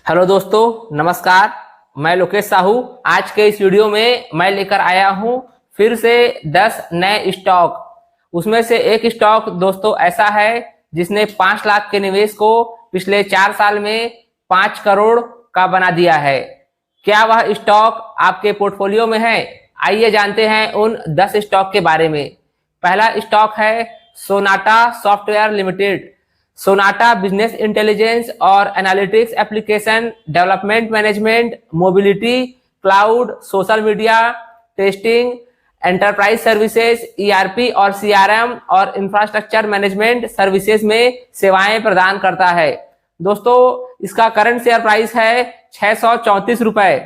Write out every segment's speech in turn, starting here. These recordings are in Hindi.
हेलो दोस्तों, नमस्कार। मैं लोकेश साहू। आज के इस वीडियो में मैं लेकर आया हूं फिर से 10 नए स्टॉक। उसमें से एक स्टॉक दोस्तों ऐसा है जिसने 5 लाख के निवेश को पिछले 4 साल में 5 करोड़ का बना दिया है। क्या वह स्टॉक आपके पोर्टफोलियो में है? आइए जानते हैं उन 10 स्टॉक के बारे में। पहला स्टॉक है Sonata software limited. Sonata business intelligence और analytics application development management, mobility, cloud, social media testing, enterprise services, ERP और सीआरएम और इंफ्रास्ट्रक्चर मैनेजमेंट सर्विसेज में सेवाएं प्रदान करता है। दोस्तों, इसका करंट शेयर प्राइस है 634 रुपए।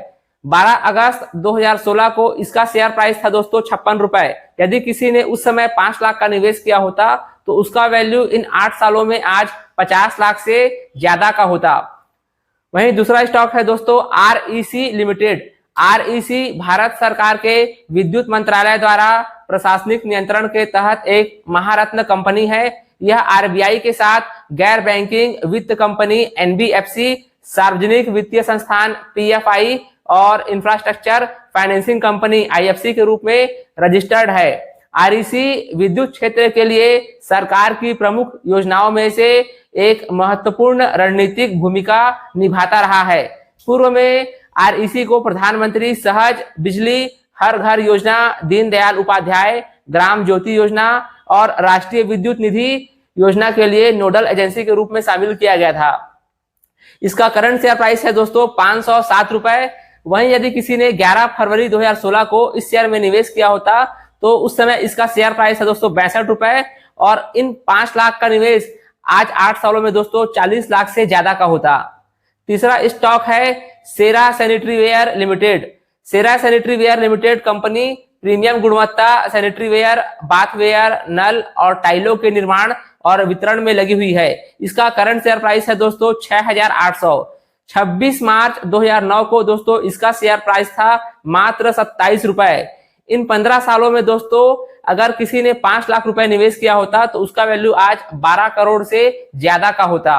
12 अगस्त 2016 को इसका शेयर प्राइस था दोस्तों 56 रुपए। यदि किसी ने उस समय 5 लाख का निवेश किया होता तो उसका वैल्यू इन 8 सालों में आज 50 लाख से ज्यादा का होता। वहीं दूसरा स्टॉक है दोस्तों आरईसी लिमिटेड। आरईसी भारत सरकार के विद्युत मंत्रालय द्वारा प्रशासनिक नियंत्रण के तहत एक महारत्न कंपनी है। यह आरबीआई के साथ गैर बैंकिंग वित्त कंपनी एनबीएफसी, सार्वजनिक वित्तीय संस्थान पीएफआई और इंफ्रास्ट्रक्चर फाइनेंसिंग कंपनी आईएफसी के रूप में रजिस्टर्ड है। आरईसी विद्युत क्षेत्र के लिए सरकार की प्रमुख योजनाओं में से एक महत्वपूर्ण रणनीतिक भूमिका निभाता रहा है। पूर्व में आरईसी को प्रधानमंत्री सहज बिजली हर घर योजना, दीनदयाल उपाध्याय ग्राम ज्योति योजना और राष्ट्रीय विद्युत निधि योजना के लिए नोडल एजेंसी के रूप में शामिल किया गया था। इसका करंट शेयर प्राइस है दोस्तों 507 रुपए। वहीं यदि किसी ने 11 फरवरी 2016 को इस शेयर में निवेश किया होता तो उस समय इसका शेयर प्राइस है दोस्तों 62 रुपए और इन 5 लाख का निवेश आज 8 सालों में दोस्तों 40 लाख से ज्यादा का होता। तीसरा स्टॉक है Cera sanitary ware limited. Cera sanitary ware limited company premium गुणवत्ता सैनिटरी वेयर, बाथवेयर, नल और टाइलों के निर्माण और वितरण में लगी हुई है। इसका करंट शेयर प्राइस है दोस्तों 6800। 26 मार्च 2009 को दोस्तों इसका शेयर प्राइस था मात्र 27 रुपए। इन 15 सालों में दोस्तों अगर किसी ने 5 लाख रुपए निवेश किया होता तो उसका वैल्यू आज 12 करोड़ से ज्यादा का होता।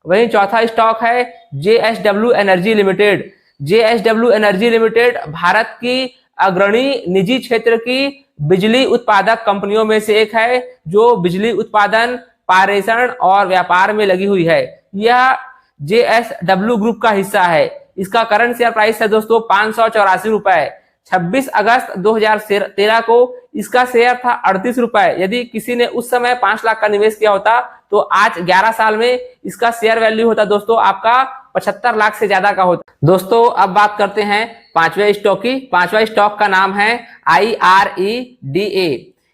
वहीं चौथा स्टॉक है JSW energy limited. JSW energy limited Bharat की अग्रणी निजी क्षेत्र की बिजली उत्पादक कंपनियों में से एक है जो बिजली उत्पादन, पारेषण और व्यापार में लगी हुई है। यह जेएसडब्ल्यू ग्रुप का हिस्सा है। इसका करंट शेयर प्राइस है दोस्तों 584 रुपए। 26 अगस्त 2013 को इसका शेयर था 38 रुपए। यदि किसी ने उस समय 5 लाख का निवेश किया होता तो आज 11 साल में इसका शेयर वैल्यू होता दोस्तों आपका 75 लाख से ज्यादा का होता। दोस्तों, अब बात करते हैं पांचवें स्टॉक की। पांचवा स्टॉक का नाम है IREDA,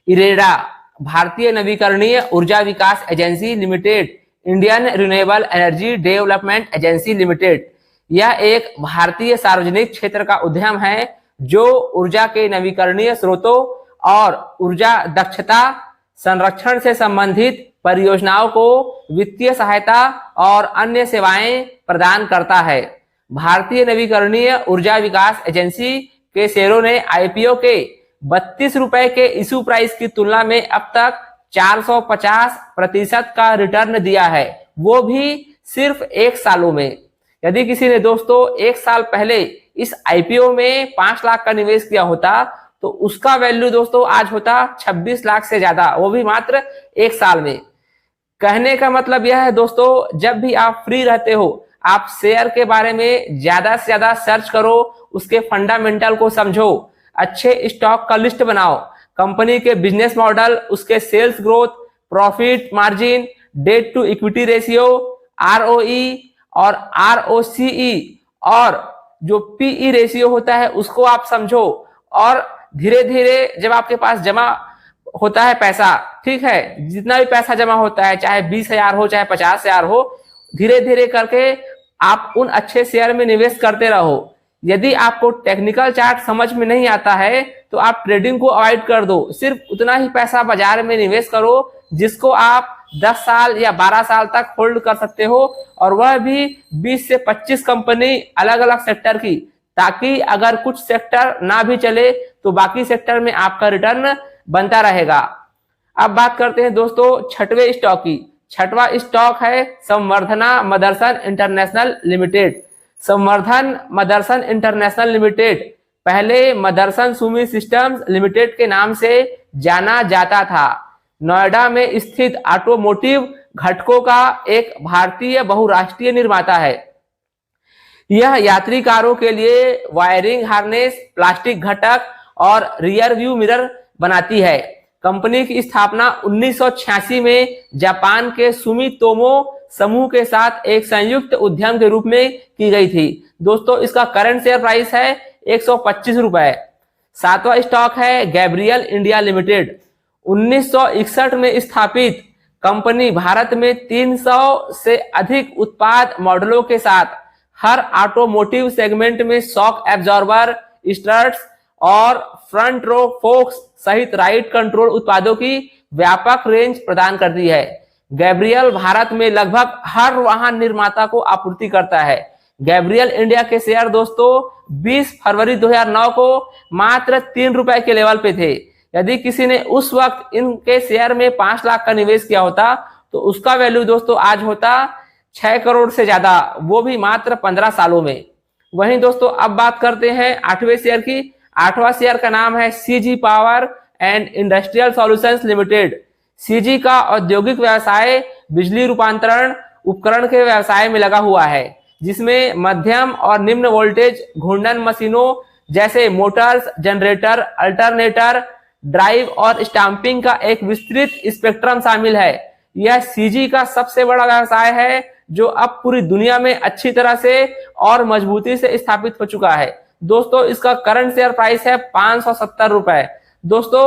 इरेडा, भारतीय नवीकरणीय ऊर्जा विकास agency limited, Indian renewable energy development agency limited. यह एक भारतीय सार्वजनिक क्षेत्र का उद्यम है जो ऊर्जा के नवीकरणीय स्रोतों और ऊर्जा दक्षता संरक्षण से संबंधित परियोजनाओं को वित्तीय सहायता और अन्य सेवाएं प्रदान करता है। भारतीय नवीकरणीय ऊर्जा विकास एजेंसी के शेयरों ने आईपीओ के 32 रुपए के इशू प्राइस की तुलना में अब तक 450% का रिटर्न दिया है, वो भी सिर्फ 1 सालों में। यदि किसी ने दोस्तों 1 साल पहले इस आईपीओ में 5 लाख का निवेश किया होता तो उसका वैल्यू दोस्तों आज होता 26 लाख से ज्यादा, वो भी मात्र 1 साल में। कहने का मतलब यह है दोस्तों, जब भी आप फ्री रहते हो आप शेयर के बारे में ज्यादा से ज्यादा सर्च करो, उसके फंडामेंटल को समझो, अच्छे स्टॉक का लिस्ट बनाओ, कंपनी के बिजनेस मॉडल, उसके sales growth, profit margin, debt to equity ratio, ROE और आरओसीई और जो पीई रेशियो होता है उसको आप समझो। और धीरे धीरे जब आपके पास जमा होता है पैसा, ठीक है, जितना भी पैसा जमा होता है, चाहे 20,000 हो चाहे 50,000 हो, धीरे धीरे करके आप उन अच्छे शेयर में निवेश करते रहो। यदि आपको टेक्निकल चार्ट समझ में नहीं आता है तो आप ट्रेडिंग को अवॉइड कर दो। सिर्फ उतना ही पैसा बाजार में निवेश करो जिसको आप 10 साल या 12 साल तक होल्ड कर सकते हो, और वह भी 20 से 25 कंपनी अलग अलग सेक्टर की, ताकि अगर कुछ सेक्टर ना भी चले तो बाकी सेक्टर में आपका रिटर्न बनता रहेगा। अब बात करते हैं दोस्तों छठवें स्टॉक की। छठवां स्टॉक है संवर्धना मदरसन इंटरनेशनल लिमिटेड। संवर्धन मदरसन इंटरनेशनल लिमिटेड पहले मदरसन सुमी सिस्टम्स लिमिटेड के नाम से जाना जाता था। नोएडा में स्थित ऑटोमोटिव घटकों का एक भारतीय बहुराष्ट्रीय निर्माता है। यह यात्री कारों के लिए वायरिंग हार्नेस, प्लास्टिक घटक और रियर व्यू मिरर बनाती है। कंपनी की स्थापना 1986 में जापान के सुमितोमो समूह के साथ एक संयुक्त उद्यम के रूप में की गई थी। दोस्तों इसका करंट शेयर प्राइस है 125 रुपए। सातवां स्टॉक है गैब्रियल इंडिया लिमिटेड। 1961 में स्थापित कंपनी भारत में 300 से अधिक उत्पाद मॉडलों के साथ हर ऑटोमोटिव सेगमेंट में शॉक एब्जॉर्बर, स्टर्ट्स और फ्रंट रो फोक्स सहित राइड कंट्रोल उत्पादों की व्यापक रेंज प्रदान करती है। गैब्रियल भारत में लगभग हर वाहन निर्माता को आपूर्ति करता है। गैब्रियल इंडिया के शेयर दोस्तों 20 फरवरी 2009 को मात्र 3 रुपए के लेवल पे थे। यदि किसी ने उस वक्त इनके शेयर में 5 लाख का निवेश किया होता तो उसका वैल्यू दोस्तों आज होता 6 करोड़ से ज्यादा, वो भी मात्र 15 सालों में। वहीं दोस्तों अब बात करते हैं 8वें शेयर की। 8वां शेयर का नाम है CG power and industrial solutions limited. CG का औद्योगिक व्यवसाय बिजली रूपांतरण उपकरण के व्यवसाय में लगा हुआ है, जिसमें मध्यम और निम्न वोल्टेज घूर्णन मशीनों जैसे मोटर्स, जनरेटर, अल्टरनेटर, ड्राइव और स्टाम्पिंग का एक विस्तृत स्पेक्ट्रम शामिल है। यह सीजी का सबसे बड़ा व्यवसाय है जो अब पूरी दुनिया में अच्छी तरह से और मजबूती से स्थापित हो चुका है। दोस्तों इसका करंट शेयर प्राइस है 570 रुपए। दोस्तों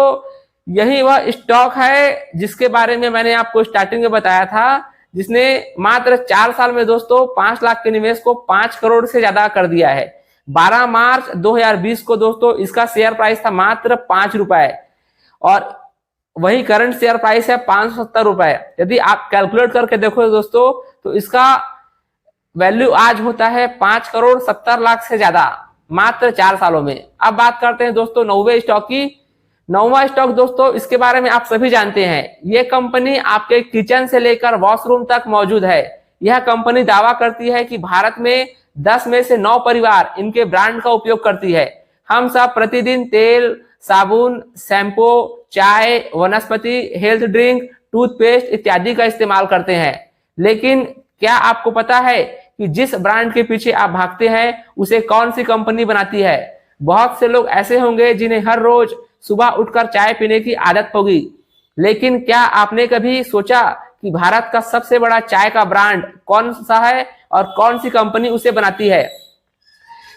यही वह स्टॉक है जिसके बारे में मैंने आपको स्टार्टिंग में बताया था, जिसने मात्र 4 साल में दोस्तों 5 लाख के निवेश को 5 करोड़ से ज्यादा कर दिया है। 12 मार्च 2020 को दोस्तों इसका शेयर प्राइस था मात्र 5 रुपए और वही करंट शेयर प्राइस है 570 रुपए। यदि आप कैलकुलेट करके देखो दोस्तों तो इसका वैल्यू आज होता है 5 करोड़ 70 लाख से ज्यादा मात्र 4 सालों में। अब बात करते हैं दोस्तों 9वें स्टॉक की। 9वां स्टॉक दोस्तों इसके बारे में आप सभी जानते हैं। यह कंपनी आपके किचन से लेकर वॉशरूम तक मौजूद है। यह कंपनी दावा करती है कि भारत में 10 में से 9 परिवार इनके ब्रांड का उपयोग करती है। हम सब प्रतिदिन तेल, साबुन, शैम्पू, चाय, वनस्पति, हेल्थ ड्रिंक, टूथपेस्ट इत्यादि का इस्तेमाल करते हैं। लेकिन क्या आपको पता है कि जिस ब्रांड के पीछे आप भागते हैं उसे कौन सी कंपनी बनाती है? बहुत से लोग ऐसे होंगे जिन्हें हर रोज सुबह उठकर चाय पीने की आदत होगी, लेकिन क्या आपने कभी सोचा कि भारत का सबसे बड़ा चाय का ब्रांड कौन सा है और कौन सी कंपनी उसे बनाती है?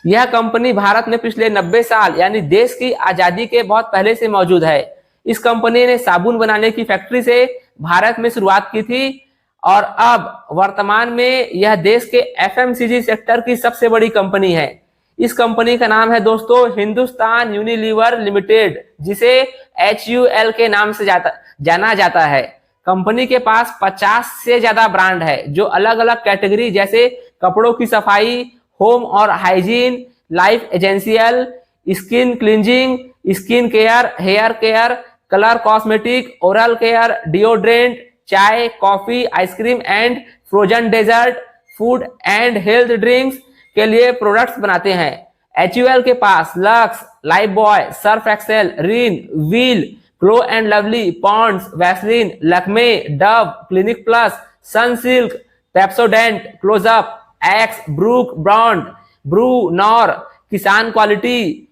यह कंपनी भारत में पिछले 90 साल यानी देश की आजादी के बहुत पहले से मौजूद है। इस कंपनी ने साबुन बनाने की फैक्ट्री से भारत में शुरुआत की थी और अब वर्तमान में यह देश के एफएमसीजी सेक्टर की सबसे बड़ी कंपनी है। इस कंपनी का नाम है दोस्तों हिंदुस्तान यूनिलीवर लिमिटेड, जिसे HUL के नाम से जाना जाता है। कंपनी के पास 50 से ज्यादा ब्रांड है जो अलग अलग कैटेगरी जैसे कपड़ों की सफाई, होम और hygiene, life essential, skin cleansing, skin care, hair care, colour cosmetic, oral care, deodorant, चाय, coffee, ice cream and frozen dessert, food and health drinks के लिए प्रोडक्ट्स बनाते हैं। HUL के पास Lux, Lifebuoy, Surf Excel, Rin, Wheel, Glow and Lovely, Pond's, Vaseline, Lakme, Dove, Clinic Plus, Sunsilk, Pepsodent, Closeup, Axe, Brooke Bond, Bru, Knorr, Kissan Quality,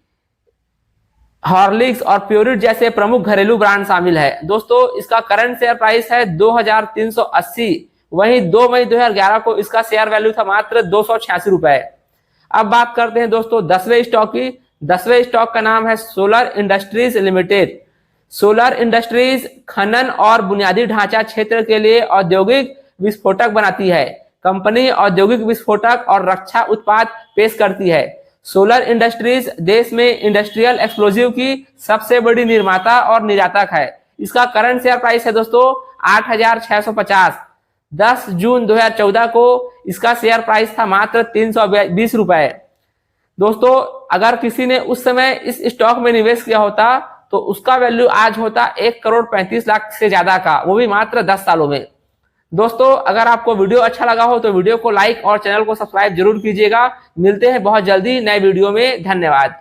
Horlicks और प्योरिट जैसे प्रमुख घरेलू ब्रांड शामिल है। दोस्तों इसका करंट शेयर प्राइस है 2380। वहीं 2 मई 2011 को इसका शेयर वैल्यू था मात्र 286 रुपए। अब बात करते हैं दोस्तों 10वें स्टॉक की। 10वें स्टॉक का नाम है solar industries limited. Solar industries खनन और बुनियादी ढांचा क्षेत्र के लिए औद्योगिक विस्फोटक बनाती है। कंपनी औद्योगिक विस्फोटक और रक्षा उत्पाद पेश करती है। सोलर इंडस्ट्रीज देश में इंडस्ट्रियल एक्सप्लोजिव की सबसे बड़ी निर्माता और निर्यातक है। इसका करंट शेयर प्राइस है दोस्तों 8650। 10 जून 2014 को इसका शेयर प्राइस था मात्र 320 रुपए। दोस्तों अगर किसी ने उस समय इस स्टॉक में निवेश किया होता तो उसका वैल्यू आज होता 1 करोड़ 35 लाख से ज्यादा का, वो भी मात्र 10 सालों में। दोस्तों अगर आपको वीडियो अच्छा लगा हो तो वीडियो को लाइक और चैनल को सब्सक्राइब जरूर कीजिएगा। मिलते हैं बहुत जल्दी नए वीडियो में। धन्यवाद।